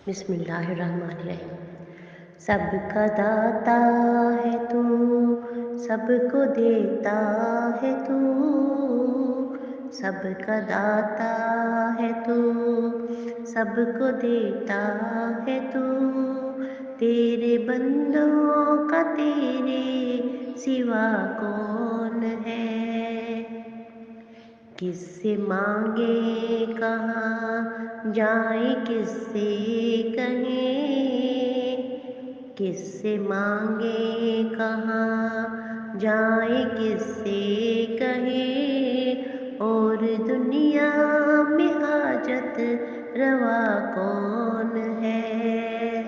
بسم اللہ الرحمن الرحیم۔ سب کا داتا ہے تو، سب کو دیتا ہے تو، سب کا داتا ہے تو، سب کو دیتا ہے تو، تیرے بندوں کا تیرے سوا کون ہے؟ کس سے مانگے کہاں جائیں، کس سے کہیں، کس سے مانگے کہاں جائیں، کس سے کہیں، اور دنیا میں حاجت روا کون ہے؟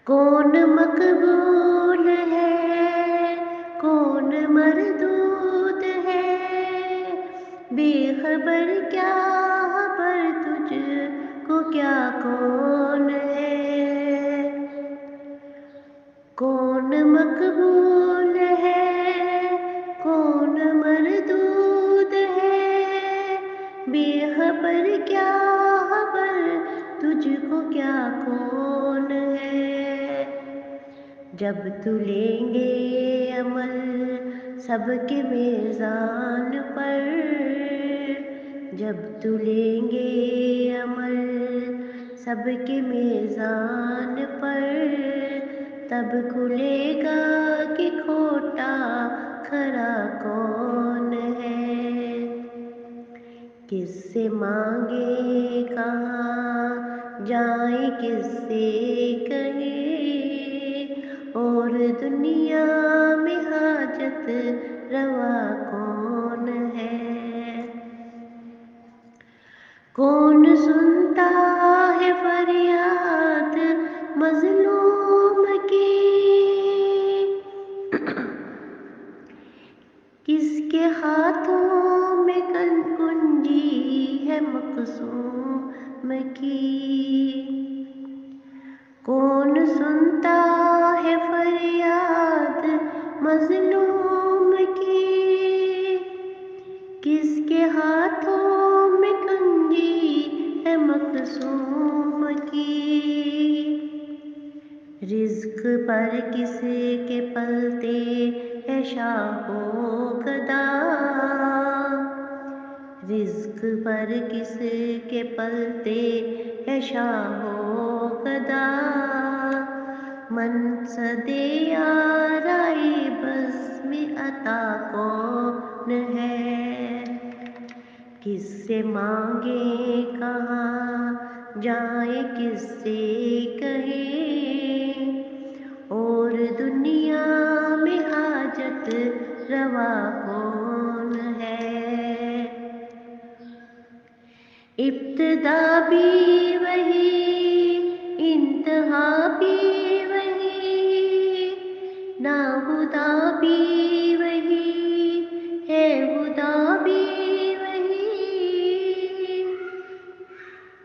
کون مقبول ہے، کون مردود ہے، بے خبر کیا خبر تجھ کو کیا کون ہے؟ کون مقبول ہے، کون مردود ہے، بے خبر کیا خبر تجھ کو کیا کون ہے؟ جب تو لیں گے عمل سب کے میزان پر، جب تو لیں گے عمل سب کے میزان پر، تب کھلے گا کہ کھوٹا کھرا کون ہے؟ کس سے مانگے کہاں جائیں، کس سے کہیں، اور دنیا میں حاجت روا کون ہے؟ کون سنتا ہے فریاد مظلوم کی، کس کے ہاتھوں میں کنجی ہے مقسوم کی؟ کون سنتا ہے فریاد مظلوم کی، کس کے ہاتھوں میں کنجی ہے مقسوم کی؟ رزق پر کس کے پلتے ہے شاہ و گدا، رزق پر کس کے پلتے ہے شاہ و گدا، منصب آرائی بزم عطا کون ہے؟ کس سے مانگے کہاں جائیں، کس سے کہیں، اور دنیا میں حاجت روا کون ہے؟ ابتدا بھی وہی، انتہا بھی وہی، ناخدا بھی وہی ہے، خدا بھی وہی،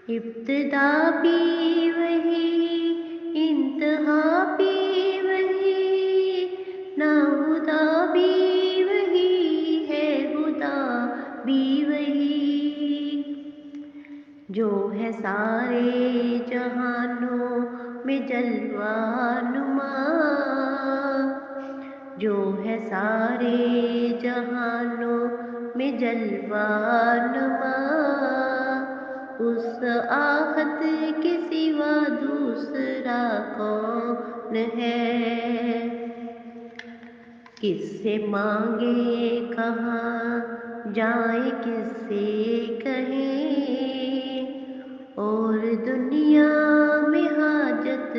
ابتدا بھی وہی، انتہا بھی وہی، ناخدا بھی وہی ہے، خدا بھی وہی، جو ہے سارے جہانوں میں جلوہ نما، جو ہے سارے جہانوں میں جلوہ نما، اس آحد کے سوا دوسرا کون ہے؟ کس سے مانگے کہاں جائیں، کس سے کہیں، اور دنیا میں حاجت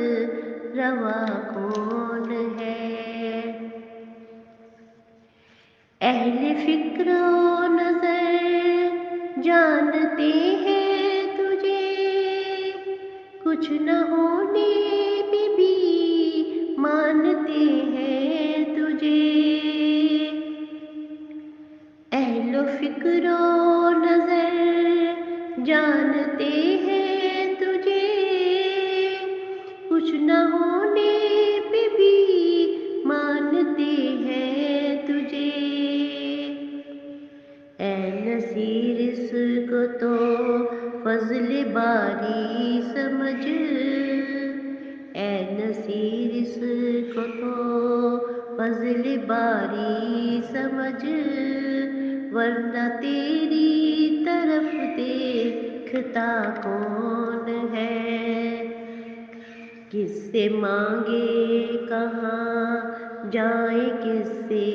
روا کون ہے؟ اہل فکر و نظر جانتے ہیں تجھے، کچھ نہ ہونے پہ بھی مانتے ہیں تجھے، اہل فکر و نظر جانتے ہیں تجھے، کچھ نہ ہونے پہ بھی مانتے ہیں تجھے، اے نصیر اس کو تو فضل باری سمجھ، اے نصیر اس کو تو فضل باری سمجھ، ورنہ تیری طرف دیکھتا کون ہے؟ کس سے مانگے کہاں جائیں، کس سے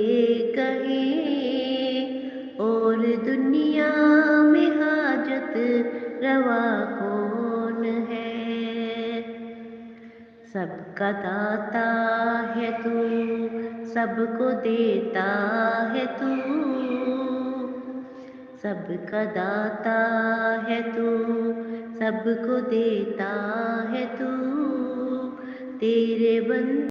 کہیں، اور دنیا میں حاجت روا کون ہے؟ سب کا داتا ہے تو، سب کو دیتا ہے تو، سب کا داتا ہے تو، سب کو دیتا ہے تو، تیرے بندے